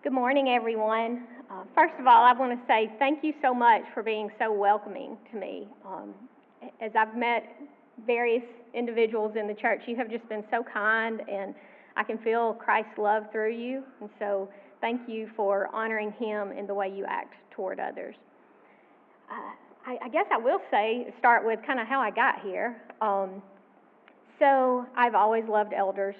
Good morning, everyone. First of all, I want to say thank you so much for being so welcoming to me. As I've met various individuals in the church, you have just been so kind, and I can feel Christ's love through you. And so thank you for honoring Him in the way you act toward others. I guess I will start with kind of how I got here. So I've always loved elders.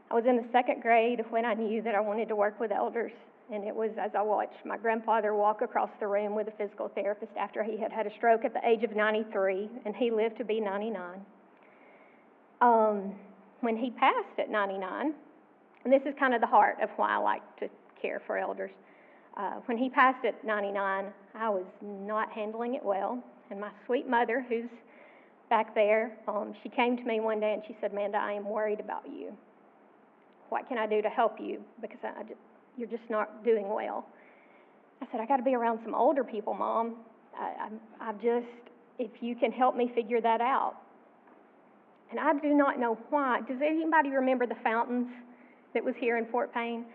I was in the second grade when I knew that I wanted to work with elders, and it was as I watched my grandfather walk across the room with a physical therapist after he had had a stroke at the age of 93, and he lived to be 99. When he passed at 99, and this is kind of the heart of why I like to care for elders, when he passed at 99, I was not handling it well, and my sweet mother, who's back there, she came to me one day and she said, "Amanda, I am worried about you. What can I do to help you? Because you're just not doing well." I said, "I got to be around some older people, Mom. If you can help me figure that out." And I do not know why. Does anybody remember the fountains that was here in Fort Payne?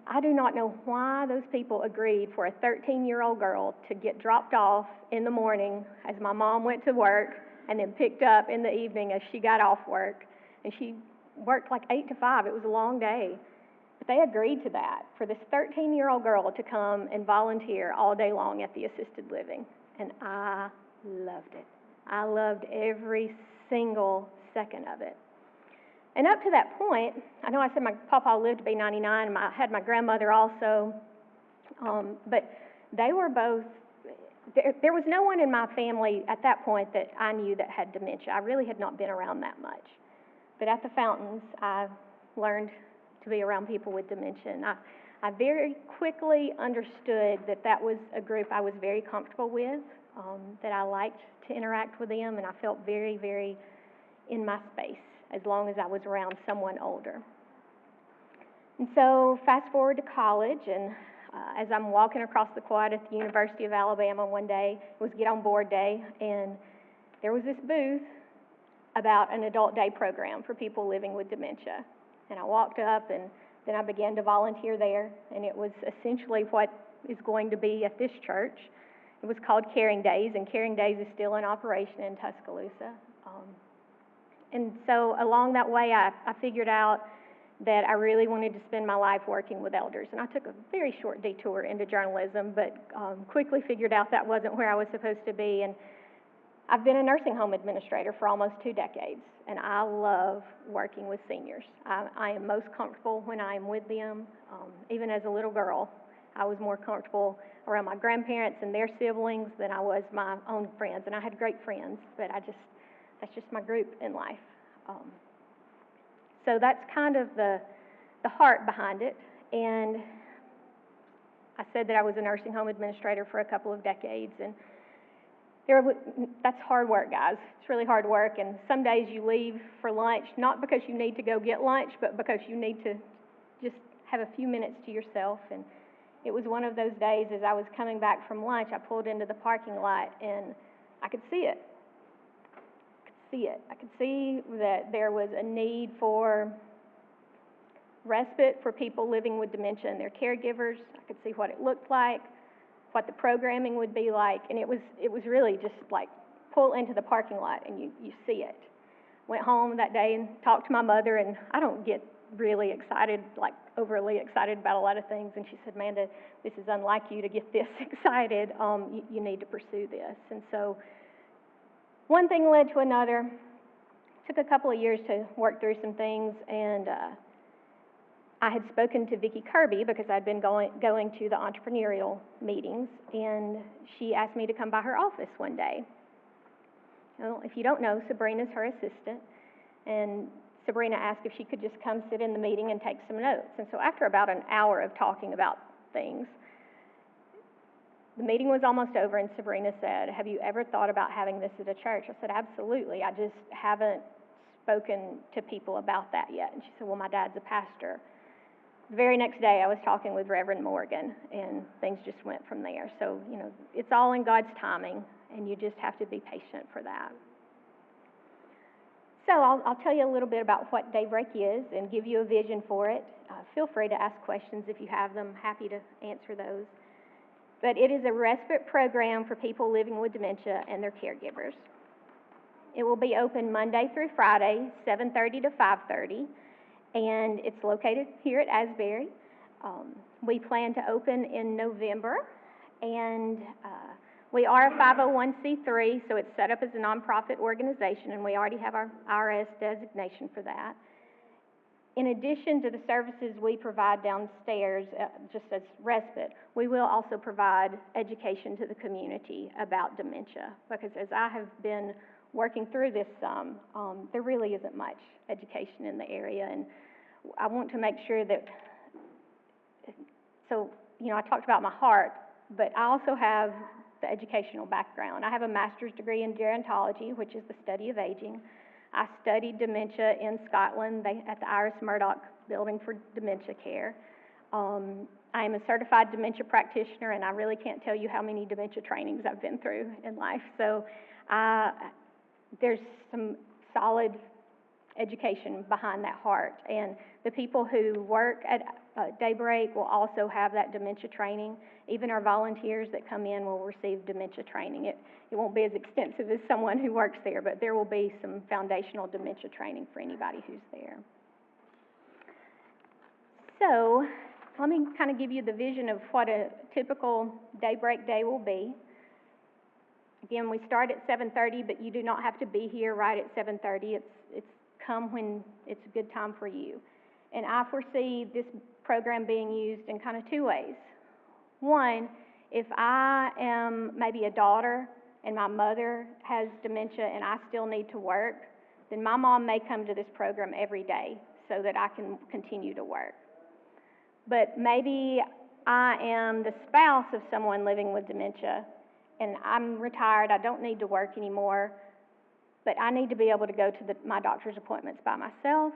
I do not know why those people agreed for a 13-year-old girl to get dropped off in the morning as my mom went to work and then picked up in the evening as she got off work. And she worked like 8 to 5. It was a long day. But they agreed to that for this 13-year-old girl to come and volunteer all day long at the assisted living. And I loved it. I loved every single second of it. And up to that point, I know I said my papa lived to be 99, and I had my grandmother also, but they were both, there was no one in my family at that point that I knew that had dementia. I really had not been around that much. But at the fountains, I learned to be around people with dementia. And I very quickly understood that that was a group I was very comfortable with, that I liked to interact with them, and I felt very, very in my space as long as I was around someone older. And so fast forward to college, and as I'm walking across the quad at the University of Alabama one day, it was Get On Board Day, and there was this booth about an adult day program for people living with dementia. And I walked up, and then I began to volunteer there, and it was essentially what is going to be at this church. It was called Caring Days, and Caring Days is still in operation in Tuscaloosa. And so along that way, I figured out that I really wanted to spend my life working with elders. And I took a very short detour into journalism, but quickly figured out that wasn't where I was supposed to be. And I've been a nursing home administrator for almost 2 decades, and I love working with seniors. I am most comfortable when I am with them. Even as a little girl, I was more comfortable around my grandparents and their siblings than I was my own friends. And I had great friends, but that's just my group in life. So that's kind of the heart behind it. And I said that I was a nursing home administrator for a couple of decades, and that's hard work, guys. It's really hard work, and some days you leave for lunch, not because you need to go get lunch, but because you need to just have a few minutes to yourself. And it was one of those days as I was coming back from lunch, I pulled into the parking lot, and I could see it. I could see that there was a need for respite for people living with dementia and their caregivers. I could see what it looked like, what the programming would be like, and it was really just like pull into the parking lot and you see it. Went home that day and talked to my mother, and I don't get really excited, like overly excited about a lot of things, and she said, "Amanda, this is unlike you to get this excited. You need to pursue this." And so one thing led to another. Took a couple of years to work through some things, and I had spoken to Vicki Kirby because I'd been going to the entrepreneurial meetings, and she asked me to come by her office one day. Well, if you don't know, Sabrina's her assistant, and Sabrina asked if she could just come sit in the meeting and take some notes. And so after about an hour of talking about things, the meeting was almost over, and Sabrina said, "Have you ever thought about having this at a church?" I said, "Absolutely. I just haven't spoken to people about that yet." And she said, "Well, my dad's a pastor." The very next day, I was talking with Reverend Morgan, and things just went from there. So, it's all in God's timing, and you just have to be patient for that. So I'll tell you a little bit about what Daybreak is and give you a vision for it. feel free to ask questions if you have them. Happy to answer those. But it is a respite program for people living with dementia and their caregivers. It will be open Monday through Friday, 7:30 to 5:30, and it's located here at Asbury. We plan to open in November, and we are a 501c3, so it's set up as a nonprofit organization, and we already have our IRS designation for that. In addition to the services we provide downstairs, just as respite, we will also provide education to the community about dementia, because as I have been working through this there really isn't much education in the area, and I want to make sure that, so, you know, I talked about my heart, but I also have the educational background. I have a master's degree in gerontology, which is the study of aging. I studied dementia in Scotland at the Iris Murdoch Building for Dementia Care. I am a certified dementia practitioner, and I really can't tell you how many dementia trainings I've been through in life. So there's some solid education behind that heart. And the people who work at Daybreak will also have that dementia training. Even our volunteers that come in will receive dementia training. It won't be as extensive as someone who works there, but there will be some foundational dementia training for anybody who's there. So let me kind of give you the vision of what a typical Daybreak day will be. Again, we start at 7:30, but you do not have to be here right at 7:30. It's come when it's a good time for you. And I foresee this program being used in kind of two ways. One, if I am maybe a daughter and my mother has dementia and I still need to work, then my mom may come to this program every day so that I can continue to work. But maybe I am the spouse of someone living with dementia and I'm retired, I don't need to work anymore, but I need to be able to go to my doctor's appointments by myself,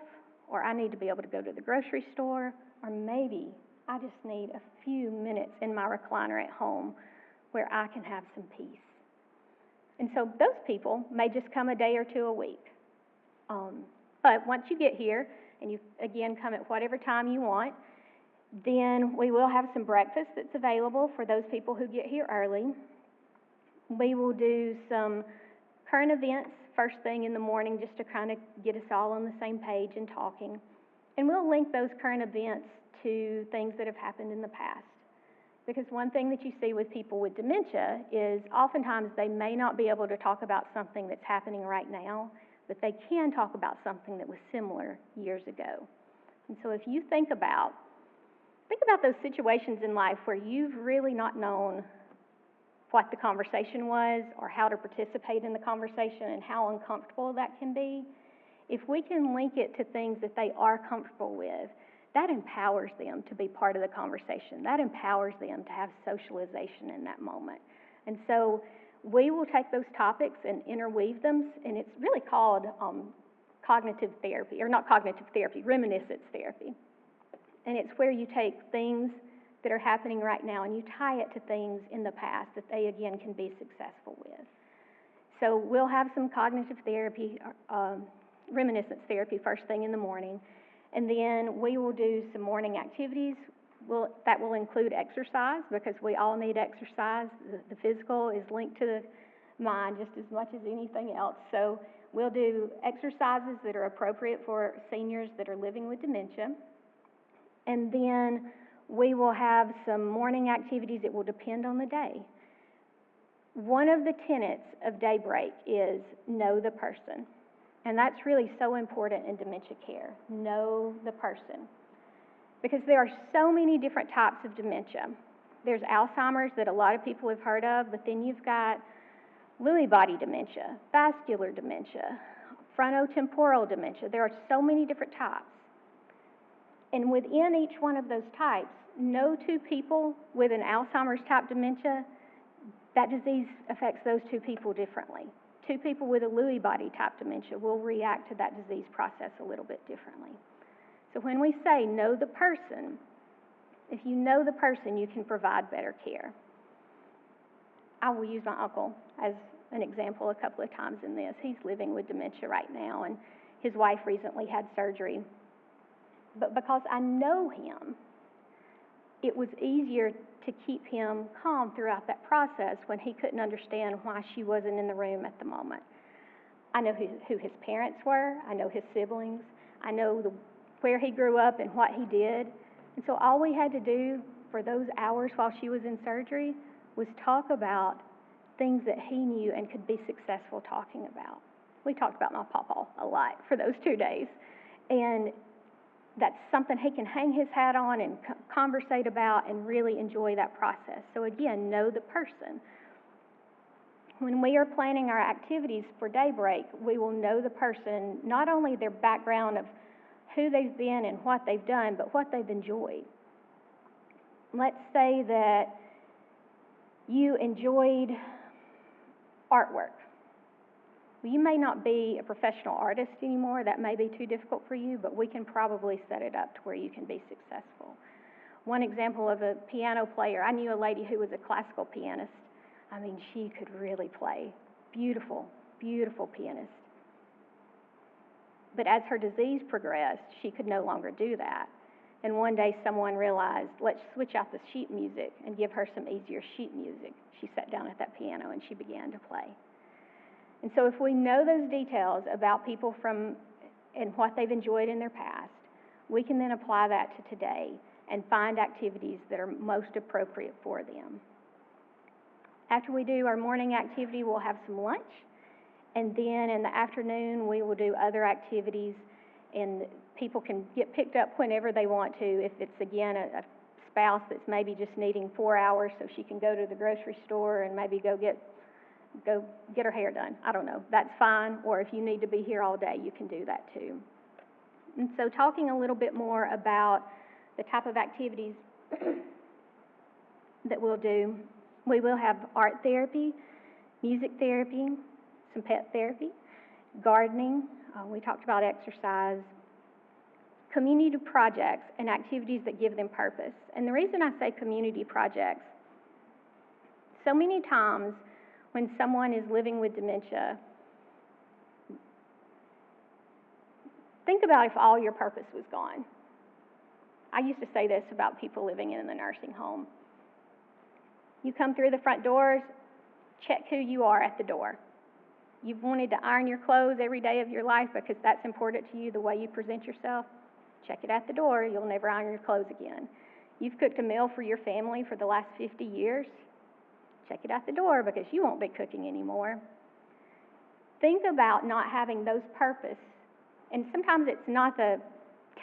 or I need to be able to go to the grocery store, or maybe I just need a few minutes in my recliner at home where I can have some peace. And so those people may just come a day or two a week. But once you get here, and you again come at whatever time you want, then we will have some breakfast that's available for those people who get here early. We will do some current events first thing in the morning just to kind of get us all on the same page and talking. And we'll link those current events to things that have happened in the past. Because one thing that you see with people with dementia is oftentimes they may not be able to talk about something that's happening right now, but they can talk about something that was similar years ago. And so if you think about those situations in life where you've really not known what the conversation was or how to participate in the conversation and how uncomfortable that can be, if we can link it to things that they are comfortable with, that empowers them to be part of the conversation. That empowers them to have socialization in that moment. And so we will take those topics and interweave them, and it's really called cognitive therapy, or not cognitive therapy, reminiscence therapy. And it's where you take things that are happening right now and you tie it to things in the past that they, again, can be successful with. So we'll have some cognitive therapy, reminiscence therapy first thing in the morning, and then we will do some morning activities. That will include exercise, because we all need exercise. The physical is linked to the mind just as much as anything else. So we'll do exercises that are appropriate for seniors that are living with dementia. And then we will have some morning activities that will depend on the day. One of the tenets of Daybreak is know the person. And that's really so important in dementia care, know the person. Because there are so many different types of dementia. There's Alzheimer's that a lot of people have heard of, but then you've got Lewy body dementia, vascular dementia, frontotemporal dementia. There are so many different types. And within each one of those types, no two people with an Alzheimer's type dementia, that disease affects those two people differently. Two people with a Lewy body type dementia will react to that disease process a little bit differently. So when we say know the person, if you know the person, you can provide better care. I will use my uncle as an example a couple of times in this. He's living with dementia right now, and his wife recently had surgery. But because I know him, it was easier to keep him calm throughout that process when he couldn't understand why she wasn't in the room at the moment. I know who his parents were. I know his siblings. I know where he grew up and what he did. And so all we had to do for those hours while she was in surgery was talk about things that he knew and could be successful talking about. We talked about my pawpaw a lot for those 2 days. And that's something he can hang his hat on and conversate about and really enjoy that process. So again, know the person. When we are planning our activities for Daybreak, we will know the person, not only their background of who they've been and what they've done, but what they've enjoyed. Let's say that you enjoyed artwork. Well, you may not be a professional artist anymore. That may be too difficult for you, but we can probably set it up to where you can be successful. One example of a piano player, I knew a lady who was a classical pianist. I mean, she could really play. Beautiful, beautiful pianist. But as her disease progressed, she could no longer do that. And one day someone realized, let's switch out the sheet music and give her some easier sheet music. She sat down at that piano and she began to play. And so if we know those details about people and what they've enjoyed in their past, we can then apply that to today and find activities that are most appropriate for them. After we do our morning activity, we'll have some lunch, and then in the afternoon we will do other activities, and people can get picked up whenever they want to. If it's, again, a spouse that's maybe just needing 4 hours so she can go to the grocery store and maybe go get her hair done. I don't know. That's fine. Or if you need to be here all day, you can do that too. And so talking a little bit more about the type of activities that we'll do, we will have art therapy, music therapy, some pet therapy, gardening. We talked about exercise, community projects, and activities that give them purpose. And the reason I say community projects, so many times when someone is living with dementia, think about if all your purpose was gone. I used to say this about people living in the nursing home. You come through the front doors, check who you are at the door. You've wanted to iron your clothes every day of your life because that's important to you, the way you present yourself. Check it at the door. You'll never iron your clothes again. You've cooked a meal for your family for the last 50 years. Check it at the door because you won't be cooking anymore. Think about not having those purpose. And sometimes it's not the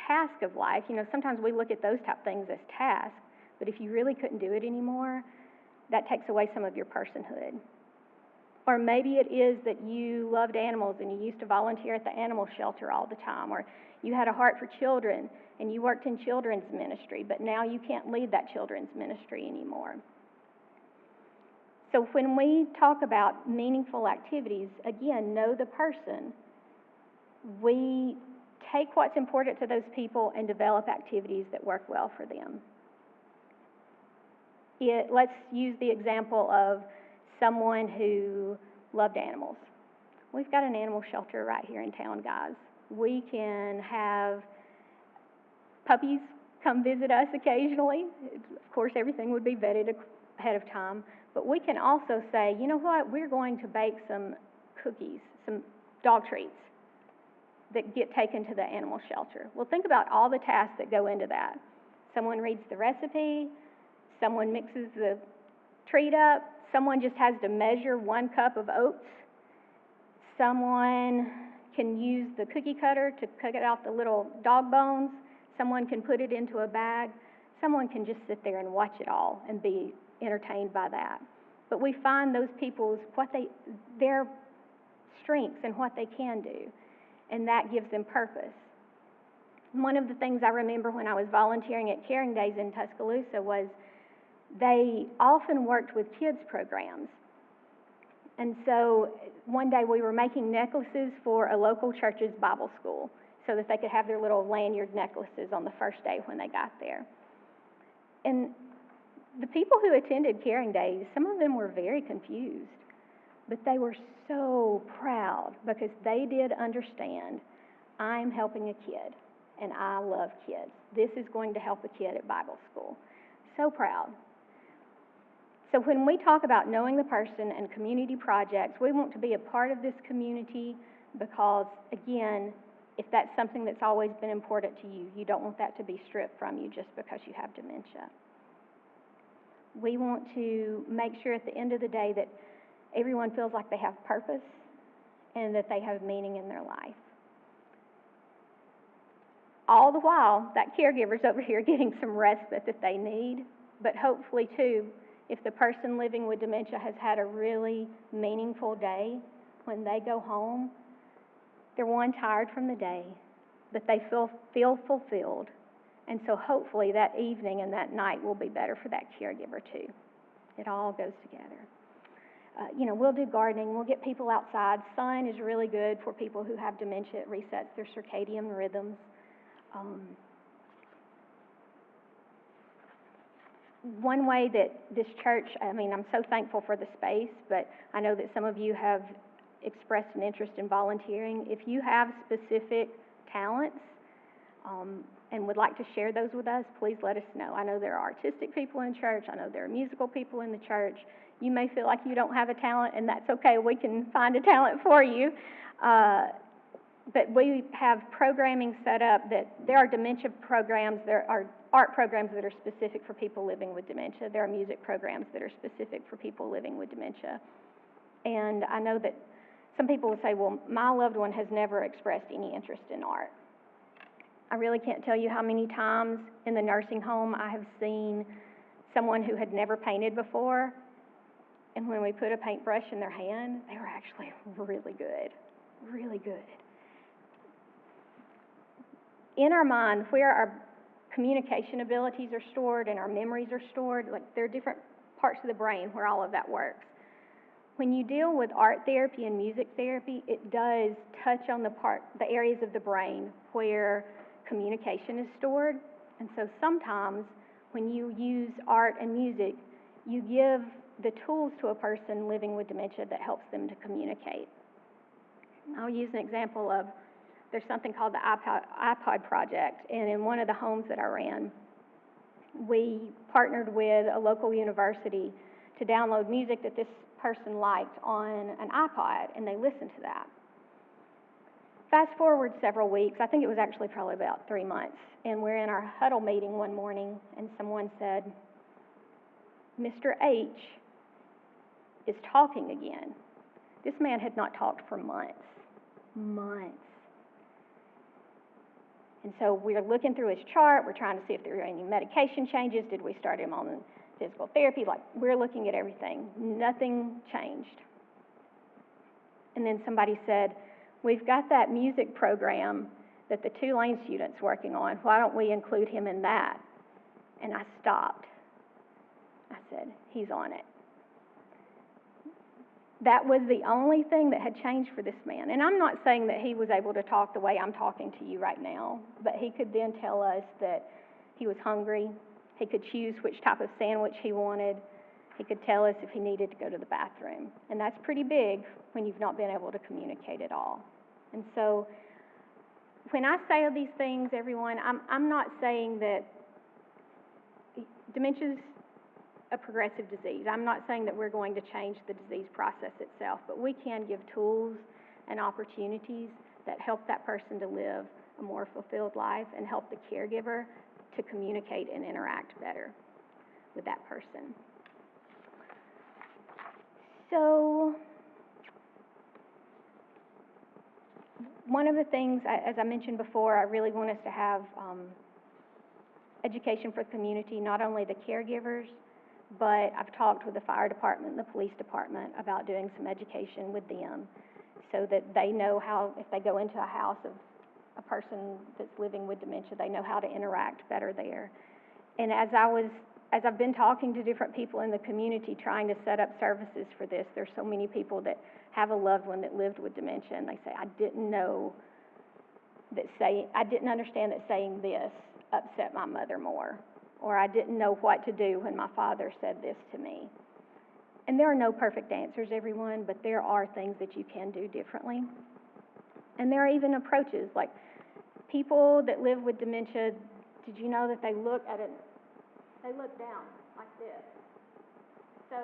task of life. You know, sometimes we look at those type things as tasks, but if you really couldn't do it anymore, that takes away some of your personhood. Or maybe it is that you loved animals and you used to volunteer at the animal shelter all the time, or you had a heart for children and you worked in children's ministry, but now you can't lead that children's ministry anymore. So when we talk about meaningful activities, again, know the person. We take what's important to those people and develop activities that work well for them. Let's use the example of someone who loved animals. We've got an animal shelter right here in town, guys. We can have puppies come visit us occasionally. Of course, everything would be vetted ahead of time. But we can also say, you know what, we're going to bake some cookies, some dog treats that get taken to the animal shelter. Well, think about all the tasks that go into that. Someone reads the recipe, someone mixes the treat up, someone just has to measure 1 cup of oats, someone can use the cookie cutter to cut out the little dog bones, someone can put it into a bag, someone can just sit there and watch it all and be entertained by that. But we find those people's, their strengths and what they can do, and that gives them purpose. One of the things I remember when I was volunteering at Caring Days in Tuscaloosa was they often worked with kids programs. And so one day we were making necklaces for a local church's Bible school so that they could have their little lanyard necklaces on the first day when they got there. And the people who attended Caring Days, some of them were very confused, but they were so proud because they did understand, I'm helping a kid. and I love kids. This is going to help a kid at Bible school. So proud. So when we talk about knowing the person and community projects, we want to be a part of this community because, again, if that's something that's always been important to you, you don't want that to be stripped from you just because you have dementia. We want to make sure at the end of the day that everyone feels like they have purpose and that they have meaning in their life. All the while, that caregiver's over here getting some respite that they need, but hopefully, too, if the person living with dementia has had a really meaningful day, when they go home, they're one, tired from the day, but they feel fulfilled. And so hopefully that evening and that night will be better for that caregiver too. It all goes together. We'll do gardening. We'll get people outside. Sun is really good for people who have dementia. It resets their circadian rhythms. One way that this church, I'm so thankful for the space, but I know that some of you have expressed an interest in volunteering. If you have specific talents and would like to share those with us, please let us know. I know there are artistic people in church. I know there are musical people in the church. You may feel like you don't have a talent, and that's okay. We can find a talent for you. But we have programming set up that there are dementia programs, there are art programs that are specific for people living with dementia. There are music programs that are specific for people living with dementia. And I know that some people will say, well, my loved one has never expressed any interest in art. I really can't tell you how many times in the nursing home I have seen someone who had never painted before, and when we put a paintbrush in their hand, they were actually really good, really good. In our mind, where our communication abilities are stored and our memories are stored, like there are different parts of the brain where all of that works. When you deal with art therapy and music therapy, it does touch on the areas of the brain where communication is stored. And so sometimes when you use art and music, you give the tools to a person living with dementia that helps them to communicate. I'll use an example of, there's something called the iPod project, and in one of the homes that I ran, we partnered with a local university to download music that this person liked on an iPod, and they listened to that. Fast forward several weeks, I think it was actually probably about 3 months, and we're in our huddle meeting one morning, and someone said, Mr. H is talking again. This man had not talked for months. And so we're looking through his chart, we're trying to see if there are any medication changes, did we start him on physical therapy, we're looking at everything. Nothing changed. And then somebody said, we've got that music program that the Tulane student's working on, why don't we include him in that? And I stopped. I said, he's on it. That was the only thing that had changed for this man. And I'm not saying that he was able to talk the way I'm talking to you right now, but he could then tell us that he was hungry. He could choose which type of sandwich he wanted. He could tell us if he needed to go to the bathroom. And that's pretty big when you've not been able to communicate at all. And so when I say these things, everyone, I'm not saying that dementia's a progressive disease. I'm not saying that we're going to change the disease process itself, but we can give tools and opportunities that help that person to live a more fulfilled life and help the caregiver to communicate and interact better with that person. So one of the things, as I mentioned before, I really want us to have education for the community, not only the caregivers, but I've talked with the fire department and the police department about doing some education with them so that they know how, if they go into a house of a person that's living with dementia, they know how to interact better there. And as I've been talking to different people in the community trying to set up services for this, there's so many people that have a loved one that lived with dementia, and they say, I didn't understand that saying this upset my mother more, or I didn't know what to do when my father said this to me. And there are no perfect answers, everyone, but there are things that you can do differently. And there are even approaches, like People that live with dementia, did you know that they look down like this? So,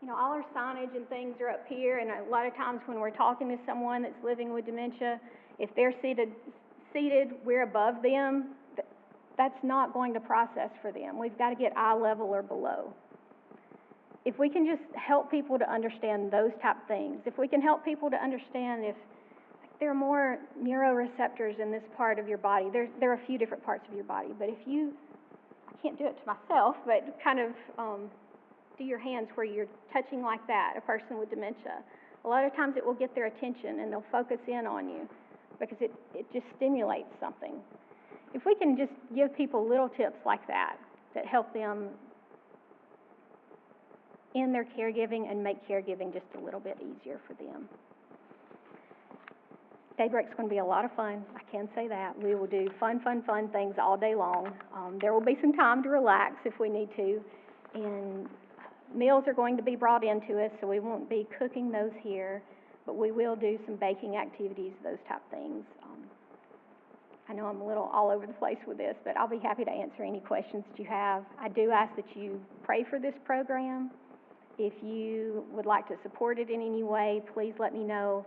all our signage and things are up here, and a lot of times when we're talking to someone that's living with dementia, if they're seated, we're above them, that's not going to process for them. We've got to get eye level or below. If we can just help people to understand those type of things, if we can help people to understand if there are more neuroreceptors in this part of your body, there are a few different parts of your body, but if you, I can't do it to myself, but kind of do your hands where you're touching like that, a person with dementia, a lot of times it will get their attention and they'll focus in on you because it just stimulates something. If we can just give people little tips like that help them in their caregiving and make caregiving just a little bit easier for them. Daybreak's going to be a lot of fun, I can say that. We will do fun things all day long. There will be some time to relax if we need to, and meals are going to be brought into us, so we won't be cooking those here, but we will do some baking activities, those type things. I know I'm a little all over the place with this, but I'll be happy to answer any questions that you have. I do ask that you pray for this program. If you would like to support it in any way, please let me know.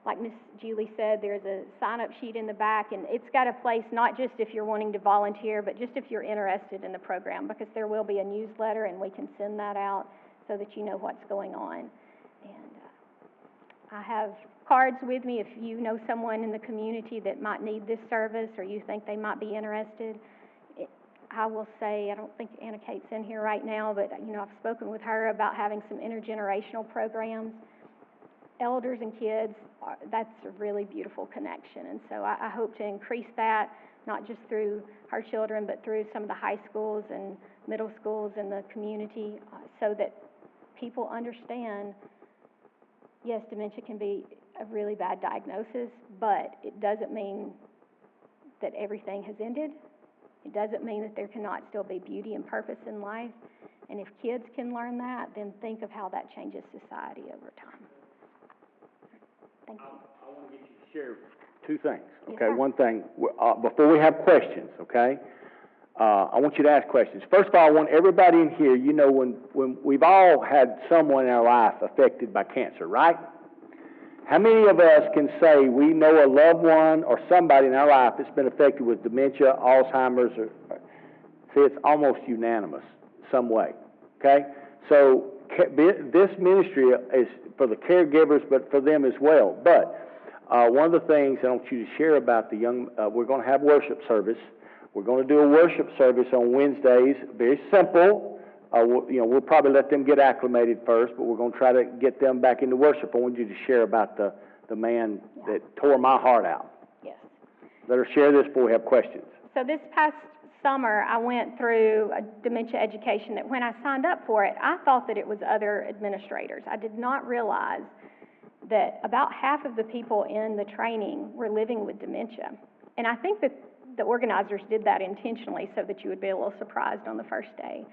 Like Ms. Julie said, there's a sign-up sheet in the back, and it's got a place not just if you're wanting to volunteer, but just if you're interested in the program, because there will be a newsletter, and we can send that out so that you know what's going on. And I have cards with me if you know someone in the community that might need this service or you think they might be interested. I will say, I don't think Anna Kate's in here right now, but I've spoken with her about having some intergenerational programs. Elders and kids, that's a really beautiful connection, and so I hope to increase that, not just through her children, but through some of the high schools and middle schools in the community, so that people understand, yes, dementia can be a really bad diagnosis, but it doesn't mean that everything has ended. It doesn't mean that there cannot still be beauty and purpose in life, and if kids can learn that, then think of how that changes society over time. Thank you. I want to get you to share two things, okay? Yes, one thing, before we have questions, okay? I want you to ask questions. First of all, I want everybody in here, when we've all had someone in our life affected by cancer, right? How many of us can say we know a loved one or somebody in our life that's been affected with dementia, Alzheimer's, see, it's almost unanimous some way, okay? So this ministry is for the caregivers, but for them as well. But one of the things I want you to share about the we're going to have worship service. We're going to do a worship service on Wednesdays. Very simple. We'll probably let them get acclimated first, but we're going to try to get them back into worship. I want you to share about the man that tore my heart out. Yes. Let her share this before we have questions. So this past summer, I went through a dementia education that when I signed up for it, I thought that it was other administrators. I did not realize that about half of the people in the training were living with dementia. And I think that the organizers did that intentionally so that you would be a little surprised on the first day.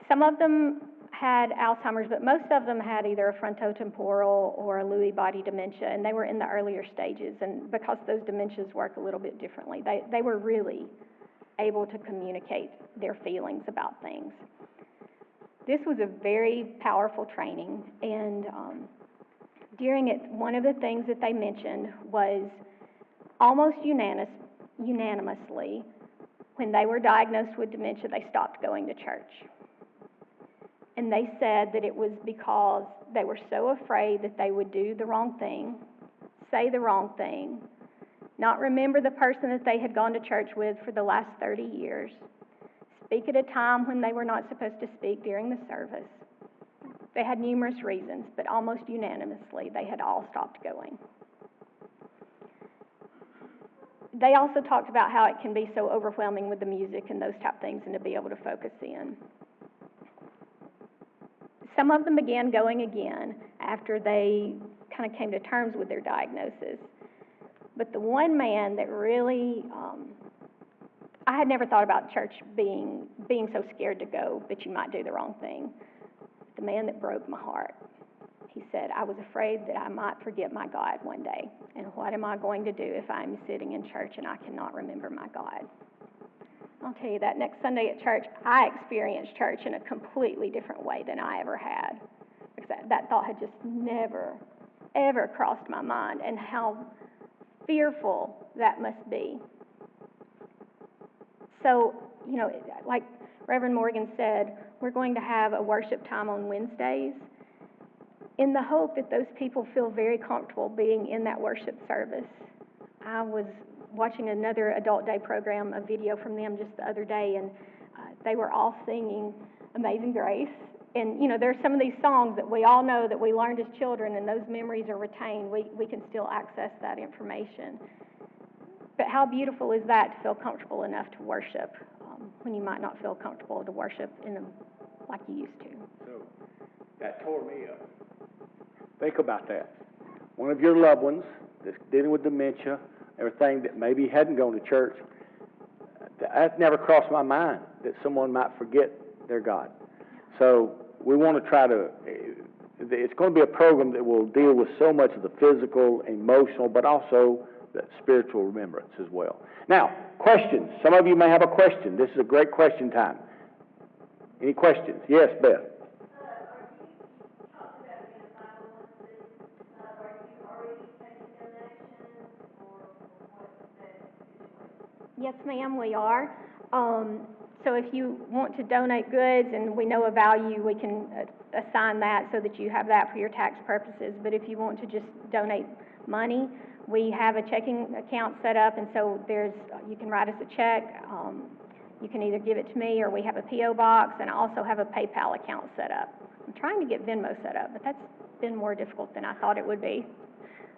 Some of them had Alzheimer's, but most of them had either a frontotemporal or a Lewy body dementia, and they were in the earlier stages. And because those dementias work a little bit differently, they were really able to communicate their feelings about things. This was a very powerful training, and during it, one of the things that they mentioned was almost unanimously, when they were diagnosed with dementia, they stopped going to church. And they said that it was because they were so afraid that they would do the wrong thing, say the wrong thing, not remember the person that they had gone to church with for the last 30 years, speak at a time when they were not supposed to speak during the service. They had numerous reasons, but almost unanimously, they had all stopped going. They also talked about how it can be so overwhelming with the music and those type of things, and to be able to focus in. Some of them began going again after they kind of came to terms with their diagnosis. But the one man that really, I had never thought about church being so scared to go that you might do the wrong thing. The man that broke my heart. he said, I was afraid that I might forget my God one day. And what am I going to do if I'm sitting in church and I cannot remember my God? I'll tell you that next Sunday at church, I experienced church in a completely different way than I ever had. Because that thought had just never, ever crossed my mind, and how fearful that must be. So, you know, like Reverend Morgan said, we're going to have a worship time on Wednesdays in the hope that those people feel very comfortable being in that worship service. I was watching another Adult Day program, a video from them just the other day, and they were all singing Amazing Grace. And, you know, there's some of these songs that we all know that we learned as children, and those memories are retained. We can still access that information. But how beautiful is that to feel comfortable enough to worship when you might not feel comfortable to worship like you used to? So, that tore me up. Think about that. One of your loved ones that's dealing with dementia, everything, that maybe hadn't gone to church, that never crossed my mind that someone might forget their God. So we want to try to, it's going to be a program that will deal with so much of the physical, emotional, but also the spiritual remembrance as well. Now, questions. Some of you may have a question. This is a great question time. Any questions? Yes, Beth. Yes, ma'am, we are. So if you want to donate goods and we know a value, we can assign that so that you have that for your tax purposes. But if you want to just donate money, we have a checking account set up, and so you can write us a check. You can either give it to me, or we have a P.O. box, and I also have a PayPal account set up. I'm trying to get Venmo set up, but that's been more difficult than I thought it would be.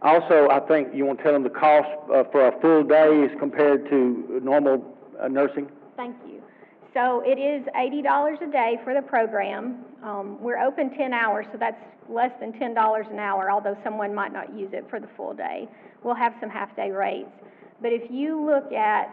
Also, I think you want to tell them the cost for a full day as compared to normal nursing? Thank you. So it is $80 a day for the program. We're open 10 hours, so that's less than $10 an hour, although someone might not use it for the full day. We'll have some half-day rates. But if you look at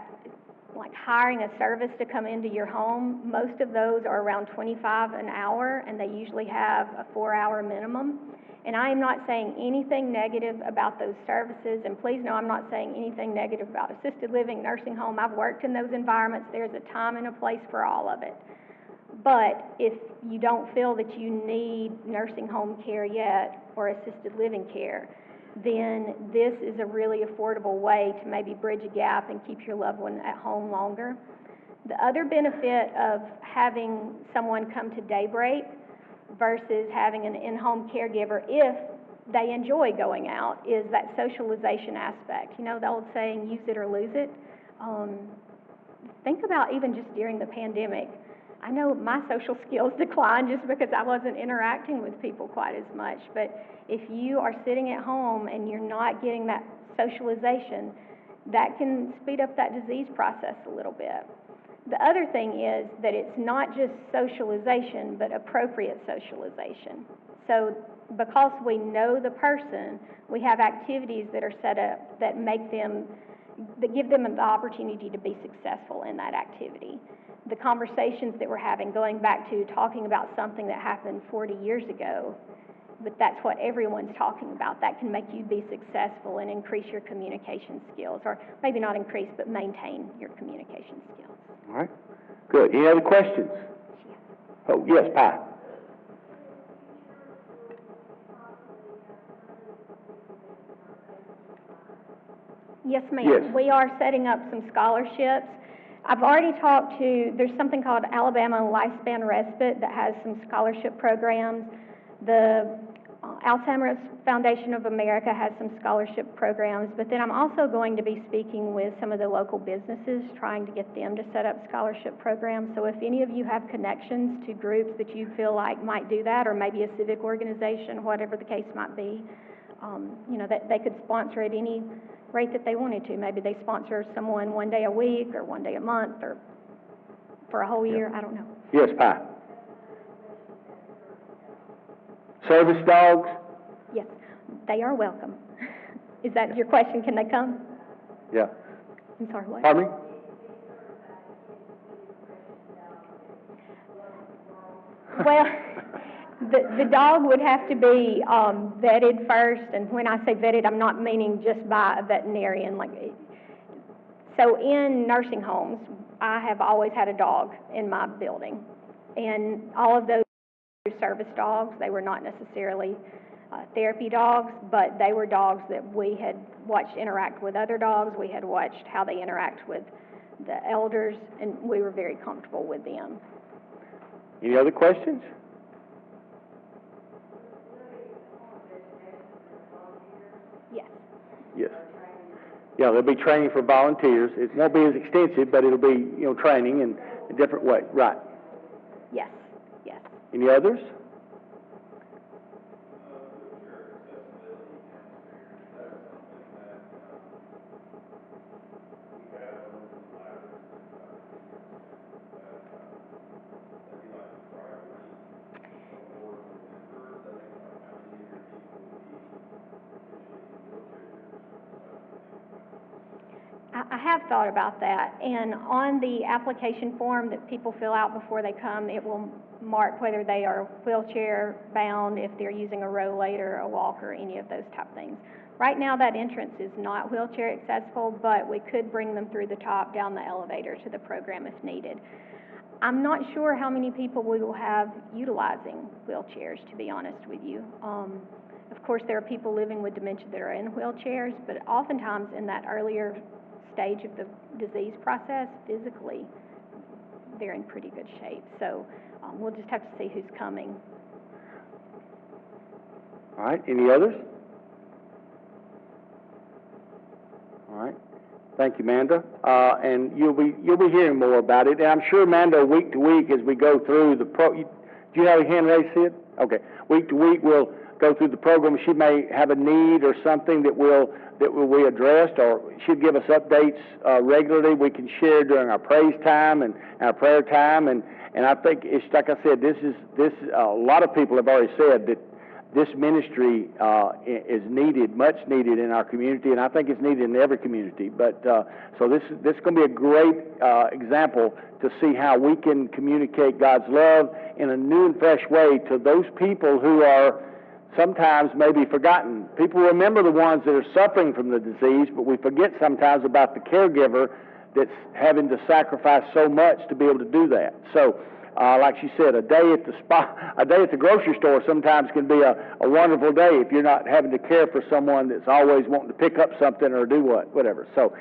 like hiring a service to come into your home, most of those are around $25 an hour, and they usually have a 4-hour minimum. And I am not saying anything negative about those services, and please know I'm not saying anything negative about assisted living, nursing home. I've worked in those environments. There's a time and a place for all of it. But if you don't feel that you need nursing home care yet or assisted living care, then this is a really affordable way to maybe bridge a gap and keep your loved one at home longer. The other benefit of having someone come to Daybreak versus having an in-home caregiver, if they enjoy going out, is that socialization aspect. You know, the old saying, use it or lose it. Think about even just during the pandemic. I know my social skills declined just because I wasn't interacting with people quite as much, but if you are sitting at home and you're not getting that socialization, that can speed up that disease process a little bit. The other thing is that it's not just socialization, but appropriate socialization. So because we know the person, we have activities that are set up that give them the opportunity to be successful in that activity. The conversations that we're having, going back to talking about something that happened 40 years ago, but that's what everyone's talking about. That can make you be successful and increase your communication skills, or maybe not increase, but maintain your communication skills. All right, good. Any other questions? Oh, yes, Pat. Yes, ma'am. Yes. We are setting up some scholarships. I've already there's something called Alabama Lifespan Respite that has some scholarship programs. The Alzheimer's Foundation of America has some scholarship programs, but then I'm also going to be speaking with some of the local businesses, trying to get them to set up scholarship programs. So if any of you have connections to groups that you feel like might do that, or maybe a civic organization, whatever the case might be, that they could sponsor at any rate that they wanted to. Maybe they sponsor someone one day a week, or one day a month, or for a whole year. I don't know. Yes, Pat. Service dogs? Yes, they are welcome. Is that your question? Can they come? Yeah. I'm sorry, what? Pardon me? Well, The dog would have to be vetted first, and when I say vetted, I'm not meaning just by a veterinarian. So in nursing homes, I have always had a dog in my building, and all of those were service dogs. They were not necessarily therapy dogs, but they were dogs that we had watched interact with other dogs. We had watched how they interact with the elders, and we were very comfortable with them. Any other questions? Yes. Yes. Yeah, there'll be training for volunteers. It won't be as extensive, but it'll be, training in a different way. Right. Yes. Yes. Any others? I have thought about that, and on the application form that people fill out before they come, it will mark whether they are wheelchair bound, if they're using a rollator, a walker, any of those type things. Right now, that entrance is not wheelchair accessible, but we could bring them through the top down the elevator to the program if needed. I'm not sure how many people we will have utilizing wheelchairs, to be honest with you. Of course, there are people living with dementia that are in wheelchairs, but oftentimes in that earlier stage of the disease process, physically, they're in pretty good shape. So we'll just have to see who's coming. All right, any others? All right, thank you, Manda. And you'll be hearing more about it. And I'm sure, Manda, week to week as we go through the do you have a hand raised, Sid? Okay, week to week we'll go through the program. She may have a need or something that will be addressed, or she'll give us updates regularly. We can share during our praise time and our prayer time, and I think it's like I said, this a lot of people have already said that this ministry is needed, much needed in our community, and I think it's needed in every community. But so this is going to be a great example to see how we can communicate God's love in a new and fresh way to those people who are sometimes maybe forgotten. People remember the ones that are suffering from the disease, but we forget sometimes about the caregiver that's having to sacrifice so much to be able to do that. So, like she said, a day at the grocery store sometimes can be a wonderful day if you're not having to care for someone that's always wanting to pick up something or do whatever. So,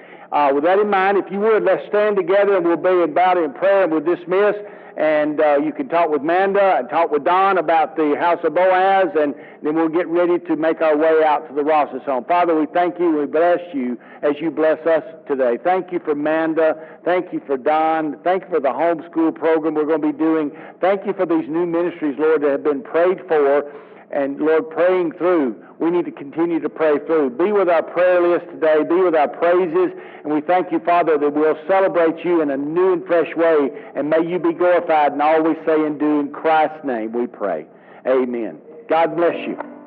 with that in mind, if you would, let's stand together and we'll be about in prayer and we'll dismiss. And you can talk with Manda and talk with Don about the House of Boaz, and then we'll get ready to make our way out to the Ross's home. Father, we thank you, we bless you as you bless us today. Thank you for Manda. Thank you for Don. Thank you for the homeschool program we're going to be doing. Thank you for these new ministries, Lord, that have been prayed for, and Lord, praying through. We need to continue to pray through. Be with our prayer list today. Be with our praises. And we thank you, Father, that we'll celebrate you in a new and fresh way. And may you be glorified in all we say and do. In Christ's name we pray. Amen. God bless you.